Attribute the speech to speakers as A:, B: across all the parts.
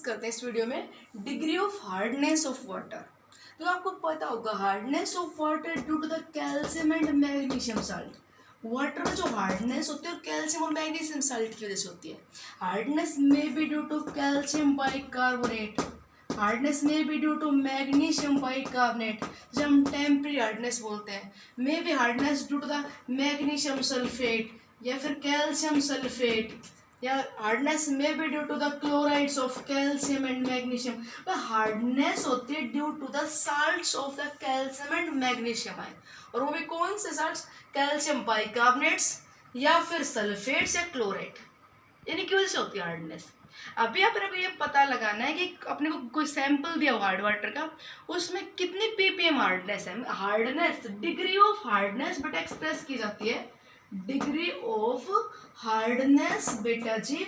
A: करते हैं इस वीडियो में degree of hardness of water. तो आपको पता होगा hardness of water due to the calcium and magnesium salt. Water में जो हार्डनेस होती है वो कैल्शियम और मैग्नीशियम साल्ट की वजह से होती है। हार्डनेस में be due to calcium bicarbonate, hardness में be due to magnesium bicarbonate, जब हम टेम्परेरी हार्डनेस बोलते हैं। May be hardness due to the magnesium sulphate या फिर कैल्शियम सल्फेट, या हार्डनेस में भी due to the chlorides of calcium and magnesium. तो हार्डनेस होती है due to the salts of the calcium and magnesium ion, और वो भी कौन से साल्ट्स, कैल्शियम बाइकार्बोनेट्स या फिर सल्फेट्स या क्लोराइड, इन्हीं की वजह से होती है हार्डनेस। अभी अपने को ये पता लगाना है कि अपने को कोई सैंपल दिया हुआ हार्ड वाटर का, उसमें कितनी ppm हार्डनेस है। हार्डनेस डिग्री ऑफ हार्डनेस बेटा एक्सप्रेस की जाती है, डिग्री ऑफ हार्डनेस बेटा जी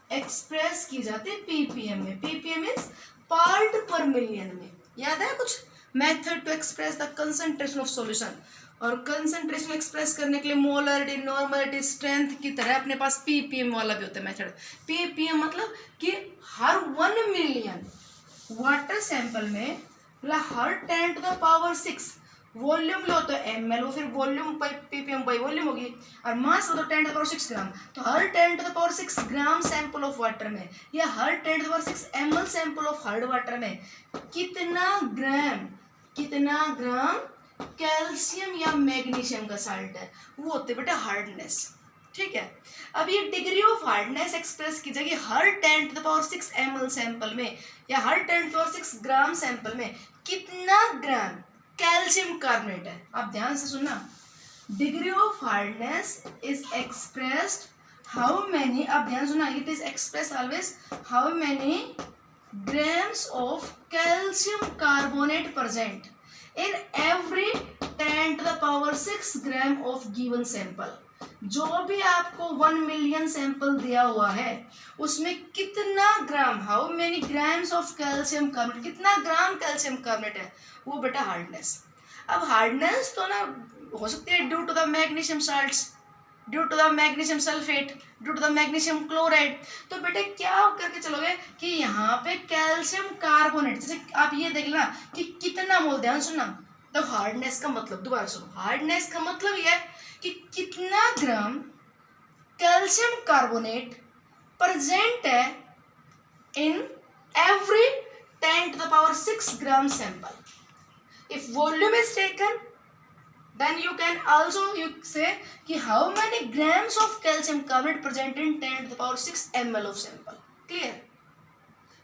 A: एक्सप्रेस की जाती है ppm में। ppm means part per million में। याद है कुछ method to express the concentration of solution, और कंसंट्रेशन एक्सप्रेस करने के लिए मोलरिटी, नॉर्मलिटी, स्ट्रेंथ की तरह अपने पास ppm वाला भी होता है मेथड। ppm मतलब कि हर 1 मिलियन वाटर सैंपल में मतलब हर 10 टू द पावर 6 वॉल्यूम लो तो ml, वो फिर volume by ppm by volume होगी, और मास हो तो 10 टू द पावर 6 ग्राम। तो हर 10 to the power 6 gram sample of water में या हर 10 to the power 6 ml sample of hard water में कितना ग्राम कैल्शियम या मैग्नीशियम का साल्ट है, वो होते बेटा हार्डनेस। ठीक है, अब ये डिग्री ऑफ हार्डनेस एक्सप्रेस की जाएगी हर 10 to the power 6 ml sample में या हर 10 to the power 6 gram sample में कितना ग्राम कैल्शियम कार्बोनेट है। आप ध्यान से सुनना, degree of hardness is expressed how many, आप ध्यान सुनना, it is express always how many grams of calcium carbonate present in every 10 to the power 6 gram of given sample. जो भी आपको 1 मिलियन सैंपल दिया हुआ है उसमें कितना gram, how many grams of calcium carbonate, कितना ग्राम कैल्शियम कार्बोनेट है, वो बेटा हार्डनेस। अब हार्डनेस तो ना हो सकती है due to the magnesium salts, due to the magnesium sulphate, due to the magnesium chloride. तो बेटे क्या करके चलोगे कि यहाँ पे कैल्शियम कार्बोनेट, जैसे आप ये देख लेना कि कितना मोल, ध्यान सुनना। तो हार्डनेस का मतलब, दोबारा सुनो, हार्डनेस का मतलब ये है कि कितना ग्राम कैल्शियम कार्बोनेट प्रेजेंट है in every 10 to the power 6 gram sample. If volume is taken, then you can also say कि how many grams of calcium carbonate present in 10 to the power 6 ml of sample. Clear?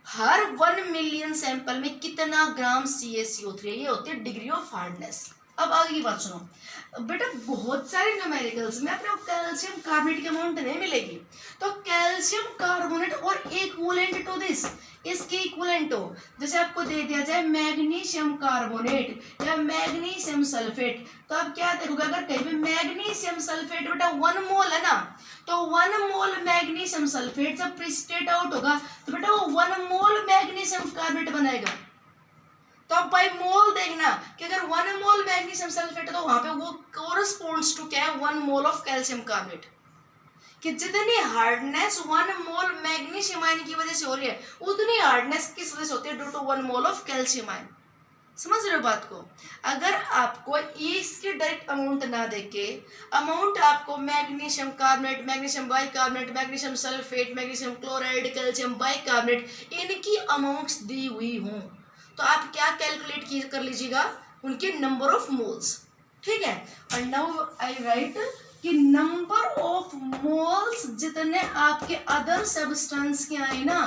A: Her 1 million sample में कितना ग्राम CaCO3 है, ये होती है degree of hardness. अब आगे की बात सुनो बेटा, बहुत सारे न्यूमेरिकल्स में अपने कैल्शियम कार्बोनेट की अमाउंट नहीं मिलेगी। तो कैल्शियम कार्बोनेट और इक्विवेलेंट टू दिस, इसके इक्विवेलेंट हो, जैसे आपको दे दिया जाए मैग्नीशियम कार्बोनेट या मैग्नीशियम सल्फेट, तो आप क्या देखोगे, अगर कहीं पे मैग्नीशियम सल्फेट बेटा 1 मोल है ना, तो 1 मोल मैग्नीशियम सल्फेट जब प्रिसिपिटेट आउट होगा तो बेटा वो 1 मोल मैग्नीशियम कार्बोनेट बनाएगा। तो अब बाई मोल देखना कि अगर 1 मोल मैग्नीशियम सल्फेट है तो वहां पे वो कोरस्पॉन्ड्स टू क्या है, 1 मोल ऑफ कैल्शियम कार्बोनेट। कि जितनी हार्डनेस 1 मोल मैग्नीशियम आयन की वजह से हो रही है, उतनी हार्डनेस किस वजह से होती है, due to 1 mole of calcium ion. समझ रहे हो बात को? अगर आपको इसकी डायरेक्ट अमाउंट ना देके अमाउंट आपको magnesium carbonate, magnesium bicarbonate, magnesium sulphate, magnesium chloride, calcium bicarbonate, इनकी अमाउंट्स दी हुई हों, तो आप क्या कैलकुलेट कर लीजिएगा, उनके नंबर ऑफ मोल्स। ठीक है, और नाउ आई राइट कि नंबर ऑफ मोल्स जितने आपके अदर सब्सटेंस के आए ना,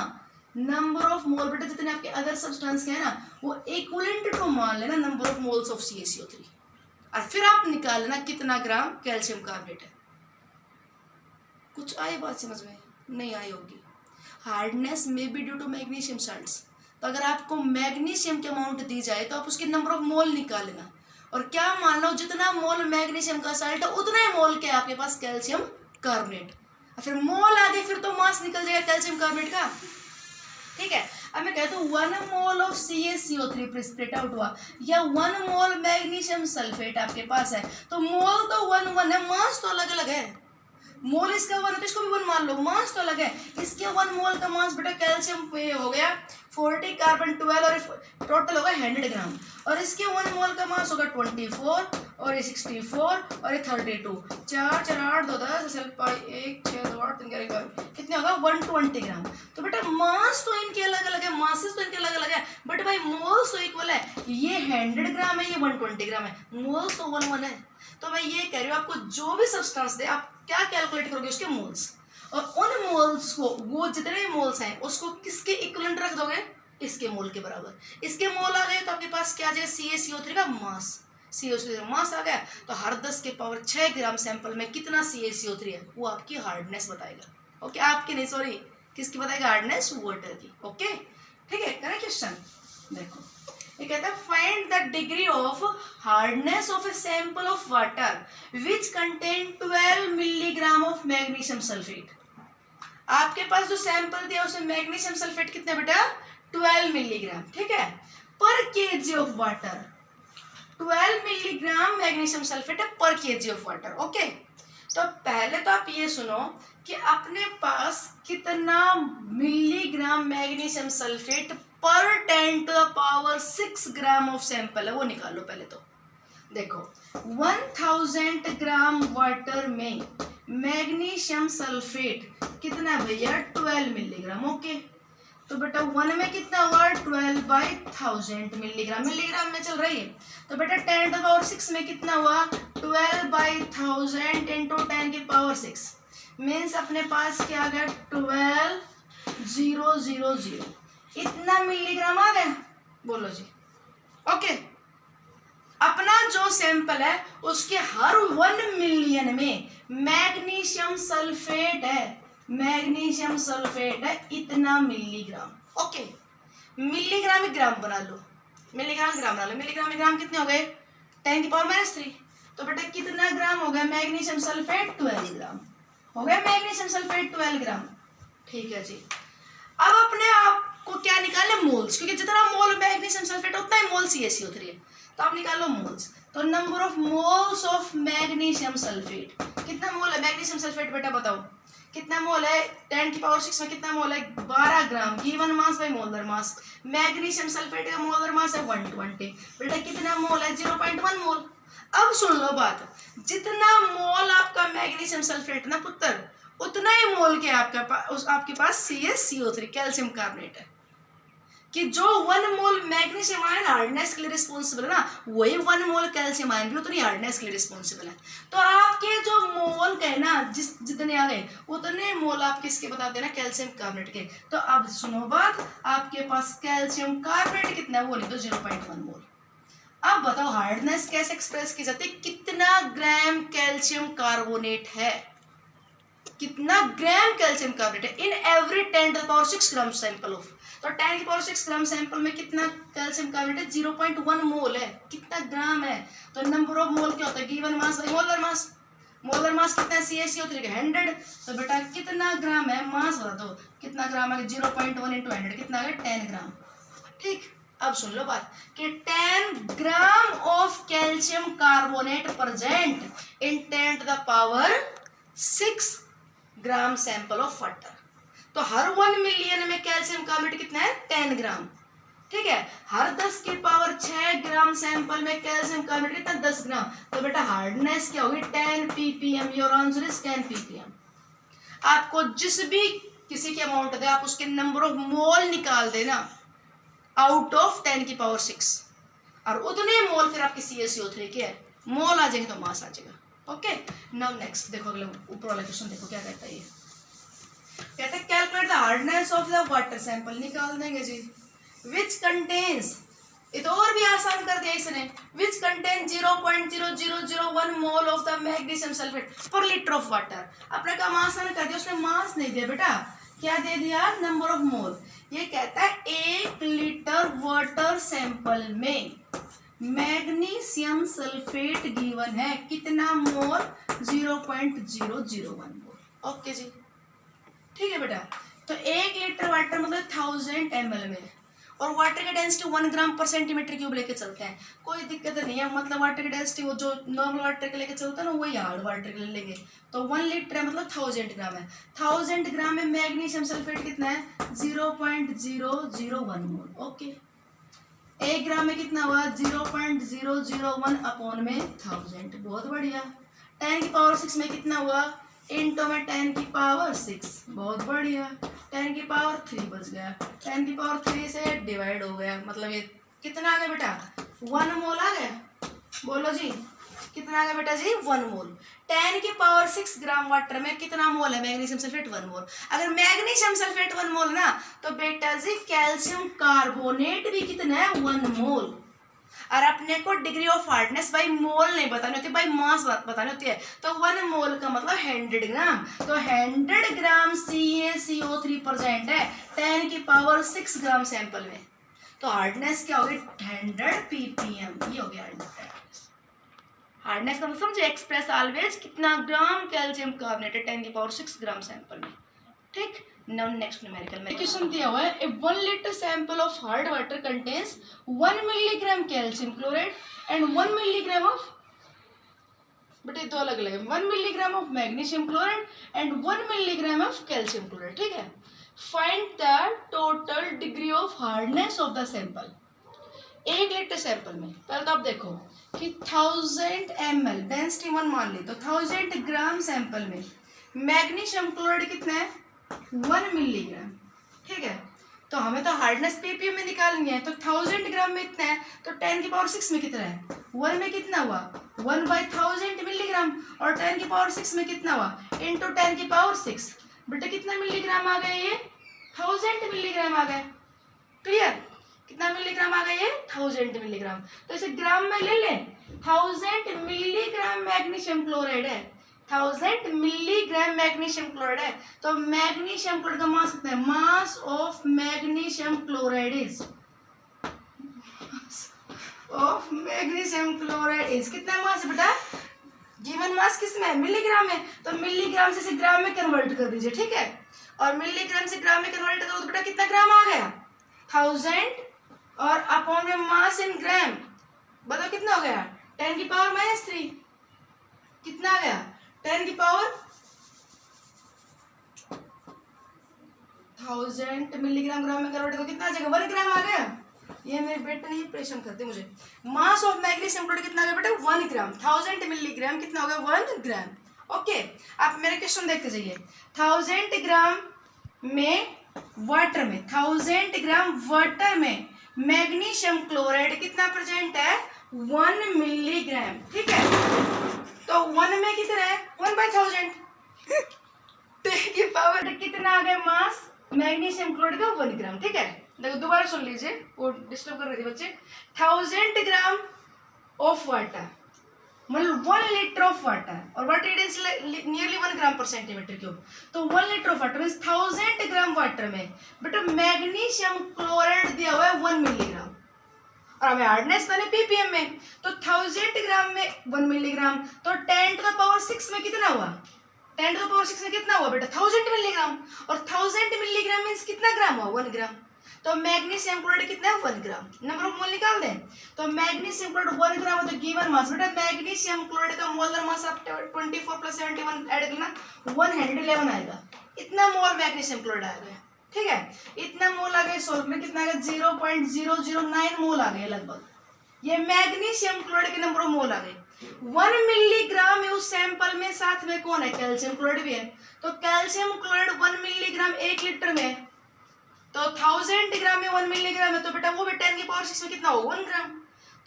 A: नंबर ऑफ मोल बेटा जितने आपके अदर सब्सटेंस के हैं ना, वो इक्विवेलेंट टू मान लेना number of moles of CaCO3, और फिर आप निकाल लेना कितना ग्राम कैल्शियम कार्बोनेट है। कुछ आई बात समझ में? नहीं आई होगी। हार्डनेस में be due to magnesium salts, तो अगर आपको मैग्नीशियम की अमाउंट दी जाए तो आप उसके नंबर ऑफ मोल निकाल लेना, और क्या मान लो जितना मोल मैग्नीशियम का साल्ट है उतना ही मोल के आपके पास कैल्शियम कार्बोनेट, और फिर मोल आगे फिर तो मास निकल जाएगा कैल्शियम कार्बोनेट का। ठीक है, अब मैं कहता हूँ 1 mole of CaCO3 precipitate out हुआ या 1 मोल मैग्नीशियम सल्फेट आपके पास है, तो मोल तो 1 है, मास तो अलग अलग है। मोल इसका 1 है तो इसको भी 1 मान लो, मास तो अलग है। इसके 1 मोल का मास बेटा कैल्शियम पे हो गया 40 कार्बन 12 और टोटल होगा 100 ग्राम। और इसके 1 मोल का मास होगा 24 और ये 64 और ये 32। 4 4 8 2 10 1 6 2 8 3 कितने होगा 120 ग्राम। तो बेटा मास तो इनके अलग अलग है, मासेस तो इनके अलग अलग है, बट भाई मोल्स तो इक्वल है। ये 100 ग्राम है, ये 120 ग्राम है, मोल्स तो 1 1 है। तो मैं ये कह रही हूँ आपको जो भी सब्सटेंस दे आप क्या कैलकुलेट करोगे उसके मोल्स, और उन मोल्स को वो जितने भी मोल्स हैं उसको किसके इक्विवेलेंट रख दोगे, इसके मोल के बराबर। इसके मोल आ गए तो आपके पास क्या आ जाएगा CaCO3 का मास। CaCO3 का मास आ गया तो हर 10 के पावर 6 ग्राम सैंपल में कितना CaCO3 है वो आपकी हार्डनेस बताएगा। ओके, आपकी नहीं, सॉरी किसकी बताएगा, हार्डनेस, वाटर की। ओके ठीक है, करें क्वेश्चन। देखो ये कहता है find the degree of hardness of a sample of water which contain 12 milligram of magnesium sulphate. आपके पास जो सैंपल दिया उसमें मैग्नीशियम सल्फेट कितना बेटा 12 मिलीग्राम, ठीक है, पर KG of water. 12 milligram magnesium sulphate है पर केजी ऑफ वाटर। ओके, तो पहले तो आप ये सुनो कि अपने पास कितना मिलीग्राम मैग्नीशियम सल्फेट पर 10 to the power 6 gram of sample है वो निकालो। पहले तो देखो 1000 ग्राम वाटर में मैग्नीशियम सल्फेट कितना है भैया 12 मिलीग्राम। ओके, तो बेटा 1 में कितना हुआ 12/1000 मिलीग्राम, मिलीग्राम में चल रही है। तो बेटा 10 टू पावर 6 में कितना हुआ 12/1000 इंटू 10 की पावर 6 मीन्स अपने पास क्या आ गया 12000, इतना मिलीग्राम आ गया। बोलो जी। ओके, अपना जो सैंपल है उसके हर 1 मिलियन में मैग्नीशियम सल्फेट है, मैग्नीशियम सल्फेट है इतना मिलीग्राम। ओके, मिलीग्राम में ग्राम बना लो, मिलीग्राम ग्राम बना लो। मिलीग्राम में ग्राम कितने हो गए 10 की पावर -3। तो बेटा कितना ग्राम हो गया मैग्नीशियम सल्फेट 12 ग्राम हो गया, मैग्नीशियम सल्फेट 12 ग्राम। ठीक है जी, अब अपने आप को क्या निकालना मोल्स, क्योंकि जितना मोल मैग्नीशियम सल्फेट उतना ही मोल CaCO3 है। तो आप निकालो मोल्स। तो number of moles of magnesium sulphate, कितना मोल है मैग्नीशियम सल्फेट बेटा बताओ कितना मोल है 10 की पावर 6 में कितना मोल है 12 gram. Given mass by molar mass, magnesium sulphate का मोलर मास है 120, बेटा कितना मोल है 0.1 मोल। अब सुन लो बात, जितना मोल आपका मैग्नीशियम सल्फेट ना पुत्र उतना ही मोल के आपके पास CaCO3 कैल्शियम कार्बोनेट है। कि जो 1 मोल मैग्नीशियम आयन हार्डनेस के लिए रिस्पॉन्सिबल है ना, वही 1 मोल कैल्शियम आयन भी उतनी हार्डनेस के लिए रिस्पॉन्सिबल है। तो आपके जो मोल के ना जितने आ गए उतने मोल आप किसके बताते हैं ना कैल्शियम कार्बोनेट के। तो अब सुनो बात, आपके पास कैल्शियम कार्बोनेट कितना है वो लिख दो 0.1 मोल। अब बताओ हार्डनेस कैसे एक्सप्रेस की जाती है, कितना ग्राम कैल्शियम कार्बोनेट है, कितना ग्राम कैल्शियम कार्बोनेट है in every 10 to the power 6 gram sample of. तो 10 की पावर 6 ग्राम सैंपल में कितना कैल्शियम कार्बोनेट है 0.1 मोल है, कितना ग्राम है। तो नंबर ऑफ मोल क्या होता है given mass by molar mass, molar mass कितना है CaCO3 का 100। तो बेटा कितना ग्राम है मास बता दो कितना ग्राम है 0.1 इंटू 100 कितना है 10 ग्राम। ठीक, अब सुन लो बात कि 10 gram of calcium carbonate present in 10 to the power 6 gram sample of water. तो हर 1 मिलियन में कैल्शियम कार्बोनेट कितना है 10 ग्राम, ठीक है। हर 10 की पावर 6 ग्राम सैंपल में कैल्शियम कार्बोनेट कितना 10 ग्राम। तो बेटा हार्डनेस क्या होगी 10 ppm। Your answer is 10 ppm। आपको जिस भी किसी के अमाउंट दे आप उसके नंबर ऑफ मोल निकाल देना आउट ऑफ 10 की पावर 6 और उतने मोल फिर आपके CaCO3 के है, मोल आ जाएंगे तो मास आ जाएगा। ओके, नाउ नेक्स्ट देखो अगले ऊपर वाला क्वेश्चन देखो क्या कहता है ये, कहते हैं calculate the hardness of the water sample. निकाल देंगे जी विच कंटेन्स, ये तो और भी आसान कर दिया इसने, which contain 0.0001 mole of the magnesium sulphate पर लीटर ऑफ वाटर। अपने काम आसान कर दिया, उसने मास नहीं दिया बेटा, क्या दे दिया नंबर ऑफ मोल। ये कहता है 1 लीटर वाटर सैंपल में मैग्नीशियम सल्फेट गिवन है कितना मोल 0.001 मोल। ओके जी, ठीक है बेटा। तो 1 लीटर वाटर मतलब 1000 ml में और वाटर की डेंसिटी 1 ग्राम पर सेंटीमीटर क्यूब लेके चलते हैं, कोई दिक्कत नहीं है। मतलब वाटर की डेंसिटी वो जो नॉर्मल वाटर के लेके चलता है ना वही हार्ड वाटर के लिए लेंगे। तो 1 लीटर है मतलब 1000 ग्राम है। 1000 ग्राम में मैग्नीशियम सल्फेट कितना है 0.001 मोल। ओके, 1 ग्राम में कितना हुआ 0.001 अपॉन में 1000। बहुत बढ़िया। 10 की पावर 6 में कितना हुआ इंटू में 10 की पावर 6। बहुत बढ़िया। 10 की पावर 3 बच गया, 10 की पावर 3 से डिवाइड हो गया, मतलब ये कितना आ गया बेटा 1 मोल आ गया। बोलो जी कितना आ गया बेटा जी 1 मोल। 10 की पावर 6 ग्राम वाटर में कितना मोल है मैग्नीशियम सल्फेट 1 मोल। अगर मैग्नीशियम सल्फेट 1 मोल ना तो बेटा जी कैल्शियम कार्बोनेट भी कितना है 1 मोल। और अपने को डिग्री ऑफ हार्डनेस बाई मोल नहीं बतानी होती, बाई मास बतानी होती है। तो 1 मोल का मतलब 100 ग्राम। तो 100 ग्राम CaCO3 प्रेजेंट है 10 की पावर 6 ग्राम सैंपल में। तो हार्डनेस क्या होगी 100 ppm। ये हो गया हार्डनेस। हार्डनेस का मतलब समझे एक्सप्रेस ऑलवेज कितना ग्राम कैल्शियम कार्बोनेट 10 की पावर 6 ग्राम सैंपल में। ठीक, नाउ नेक्स्ट न्यूमेरिकल में क्वेश्चन दिया हुआ है ए 1 litre sample of hard water contains 1 milligram calcium chloride and 1 milligram of, but ये दो अलग अलग है, 1 milligram of magnesium chloride and 1 milligram of calcium chloride. ठीक है, find the total degree of hardness of the sample. 1 litre sample में पहले तो आप देखो कि 1000 ml डेंसिटी 1 मान ली, तो 1000 ग्राम सैंपल में मैग्नीशियम क्लोराइड कितना है 1 मिलीग्राम। ठीक है, तो हमें तो हार्डनेस ppm में निकालनी है। तो 1000 ग्राम में इतना है तो 10 की पावर 6 में कितना है 1 में कितना हुआ 1/1000 मिलीग्राम, और 10 की पावर 6 में कितना हुआ इंटू 10 की पावर 6। बेटा कितना मिलीग्राम आ गया ये 1000 मिलीग्राम आ गया। क्लियर, कितना मिलीग्राम आ गया ये 1000 मिलीग्राम। तो इसे ग्राम में ले लें, 1000 मिलीग्राम मैग्नीशियम क्लोराइड है, 1000 मिलीग्राम मैग्नीशियम क्लोराइड है। तो मैग्नीशियम क्लोराइड का मास कितना है, mass of magnesium chloride is कितना मास है बेटा, गिवन मास किसमें है मिलीग्राम में, तो मिलीग्राम से ग्राम में कन्वर्ट कर दीजिए। ठीक है, और मिलीग्राम से ग्राम में कन्वर्ट करो तो बेटा कितना ग्राम आ गया 1000 और अपॉन में मास इन ग्राम, बताओ कितना हो गया 10 की पावर -3। कितना आ गया 10 की पावर 1000 मिलीग्राम ग्राम में कन्वर्ट करो कितना आ जाएगा 1 ग्राम आ गया। ये मेरे बेटे नहीं परेशान करते मुझे। मास ऑफ मैग्नीशियम क्लोराइड कितना आ गया बेटा 1 ग्राम। 1000 मिलीग्राम कितना हो गया 1 ग्राम। ओके, आप मेरे क्वेश्चन देखते जाइए। 1000 ग्राम में वाटर में 1000 ग्राम वाटर में मैग्नीशियम क्लोराइड कितना प्रेजेंट है 1 मिलीग्राम। ठीक है, तो 1 में कितना है 1/1000 10 की पावर कितना आ गया मास मैग्नीशियम क्लोराइड का 1 ग्राम। ठीक है, देखो दोबारा सुन लीजिए, वो डिस्टर्ब कर रहे थे बच्चे। 1000 ग्राम ऑफ वाटर मतलब 1 लीटर ऑफ वाटर, और वाटर इज नियरली 1 ग्राम पर सेंटीमीटर क्यूब। तो 1 litre of water means 1000 gram water में बेटा मैग्नीशियम क्लोराइड दिया हुआ है 1 मिलीग्राम, और हमें हार्डनेस बने ppm में। तो 1000 ग्राम में 1 मिलीग्राम, तो 10 टू द पावर 6 में कितना हुआ 10 टू द पावर 6 में कितना हुआ बेटा 1000 मिलीग्राम, और 1000 मिलीग्राम मीन्स कितना ग्राम हुआ 1 ग्राम। तो मैग्नीशियम क्लोराइड कितना है 1 ग्राम। नंबर ऑफ मोल निकाल दें, तो मैग्नीशियम क्लोराइड 1 ग्राम है तो गिवन मास बेटा मैग्नीशियम क्लोराइड का मोलर मास आप 24 + 71 ऐड करना 111 आएगा। इतना मोल मैग्नीशियम क्लोराइड आएगा। ठीक है, इतना मोल आ गया सोल्व में कितना आ गया 0.009 मोल आ गया लगभग। ये मैग्नीशियम क्लोराइड के नंबर ऑफ मोल आ गए। 1 मिलीग्राम उस सैंपल में साथ में कौन है कैल्शियम क्लोराइड भी है। तो कैल्शियम क्लोराइड 1 मिलीग्राम 1 लीटर में, तो 1000 ग्राम में 1 मिलीग्राम है, तो बेटा वो भी 10 की पावर 6 में कितना हो 1 ग्राम।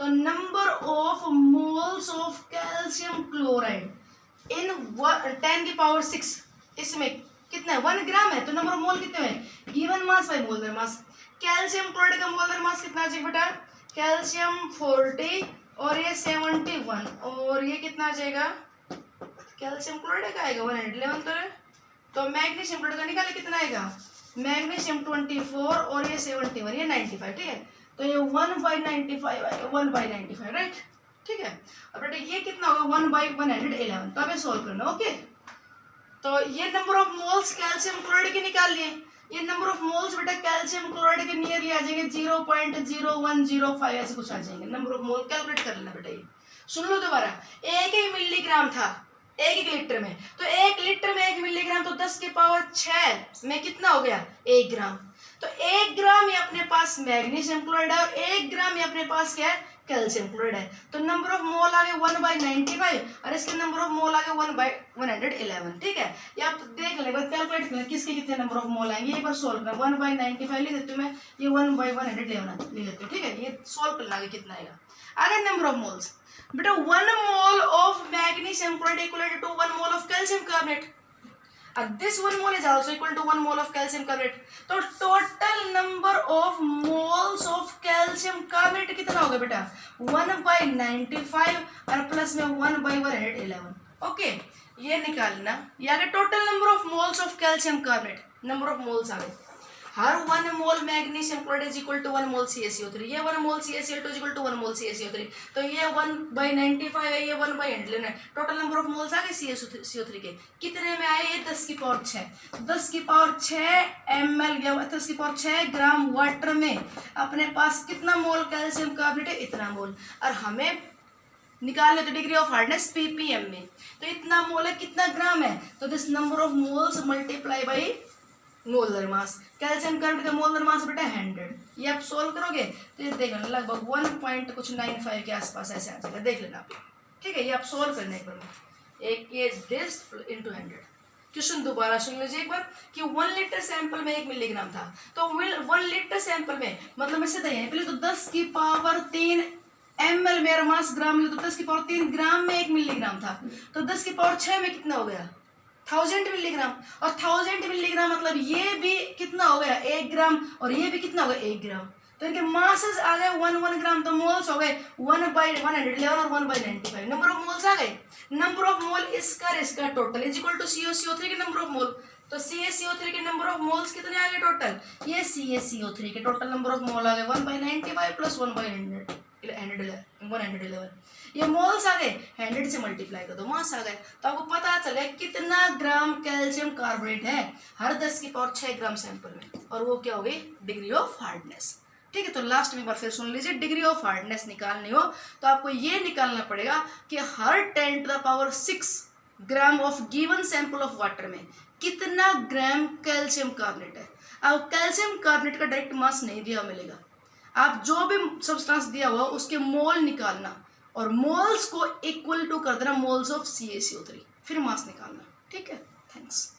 A: तो number of moles of calcium chloride in 10 की पावर 6 इसमें कितना है 1 ग्राम है, तो नंबर ऑफ मोल कितने हैं given mass by molar mass. Calcium chloride का मोलर मास कितना है बेटा कैल्शियम 40 और ये 71, और ये कितना आ जाएगा कैल्शियम क्लोराइड का आएगा 111। तो मैग्नीशियम क्लोराइड का निकाले कितना आएगा मैग्नीशियम 24 और ये 71, ये 95। ठीक है, तो ये 1/95 आएगा 1/95 राइट। ठीक है, और बेटा ये कितना होगा 1/111। तो हमें सोल्व करना। ओके, तो ये number of moles calcium chloride के निकाल लिए। ये नंबर ऑफ मोल्स बेटा कैल्शियम क्लोराइड के नियरली आ जाएंगे 0.0105 ऐसे कुछ आ जाएंगे। नंबर ऑफ मोल कैलकुलेट कर लेना बेटा। ये सुन लो दोबारा, 1 मिलीग्राम था 1 लीटर में, तो 1 लीटर में 1 मिलीग्राम, तो 10 की पावर 6 में कितना हो गया 1 ग्राम। तो 1 ग्राम ये अपने पास मैग्नीशियम क्लोराइड है और 1 ग्राम ये अपने पास क्या है कैल्शियम क्लोराइड है। तो नंबर ऑफ मोल आ गए 1/95 और इसके नंबर ऑफ मोल आ गए 1/111। ठीक है, ये आप देख लें, कैलकुलेट कर लें किसके कितने नंबर ऑफ मोल आएंगे। एक बार सोल्व करना, 1/95 लिख देती हूँ मैं, ये 1/111 ले लेती हूँ। ठीक है, ये सोल्व करना आगे कितना आएगा। आगे नंबर ऑफ मोल्स बेटा 1 mole of magnesium chloride equal to 1 mole of calcium carbonate. This 1 mole is also equal to 1 mole of calcium carbonate. तो total number of moles of calcium carbonate कितना होगा बेटा 1/95 और प्लस में 1/111। Okay, ये निकालना। ये आगे total number of moles of calcium carbonate, number of moles आ गए। हर 1 mole magnesium chloride is equal to 1 mole CaCO3, ये 1 mole CaCl2 is equal to 1 mole CaCO3, तो ये 1/95 है, ये 1/111 है। टोटल नंबर ऑफ मोल्स आ गए CaCO3 के कितने में आए, ये 10 की पावर 6, 10 की पावर 6 ml या 10 की पावर 6 ग्राम वाटर में अपने पास कितना मोल कैल्शियम कार्बोनेट है, इतना मोल। और हमें निकालने तो डिग्री ऑफ हार्डनेस ppm में, तो इतना मोल है, कितना ग्राम है, तो this number of moles multiply by molar mass. Calcium carbonate का मोलर मास बेटा 100। ये आप सोल्व करोगे तो ये देख लेना लगभग 1.95 के आसपास ऐसे आ जाएगा, देख लेना आप। ठीक है, ये आप सोल्व करने एक बार, एक ये दिस इंटू 100। क्वेश्चन दोबारा सुन लीजिए एक बार कि 1 लीटर सैंपल में 1 मिलीग्राम था, तो 1 लीटर सैंपल में मतलब मैं सीधा पहले तो 10 की पावर 3 ml मेरा मास ग्राम में, तो 10 की पावर 3 ग्राम में 1 मिलीग्राम था, तो 10 की पावर 6 में कितना हो गया 1000 मिलीग्राम। और 1000 मिलीग्राम मतलब ये भी कितना हो गया 1 ग्राम और ये भी कितना हो गया 1 ग्राम, तो इनके मासेस आ गए 1 ग्राम, तो मोल्स हो गए 1/111 और 1/95। नंबर ऑफ मोल्स आ गए। नंबर ऑफ मोल इसका total is equal to CaCO3 के नंबर ऑफ मोल, तो CaCO3 के नंबर ऑफ मोल्स कितने आ गए टोटल, ये CaCO3 के टोटल नंबर ऑफ मोल आ गए 1/95 प्लस 1/111। ये मोल्स आ गए, 100 से मल्टीप्लाई कर दो, मास आ गए, तो आपको पता चले कितना ग्राम कैल्शियम कार्बोनेट है हर 10 की पावर 6 ग्राम सैंपल में, और वो क्या हो गई डिग्री ऑफ हार्डनेस। ठीक है, तो लास्ट में एक बार फिर सुन लीजिए, डिग्री ऑफ हार्डनेस निकालनी हो तो आपको ये निकालना पड़ेगा कि हर 10⁶ ग्राम of given sample of water में कितना ग्राम कैल्शियम कार्बोनेट है। अब कैल्शियम कार्बोनेट का डायरेक्ट मास नहीं दिया मिलेगा, आप जो भी सब्सटेंस दिया हुआ उसके मोल निकालना और मोल्स को इक्वल टू कर देना मोल्स ऑफ CaCO3, फिर मास निकालना। ठीक है, थैंक्स।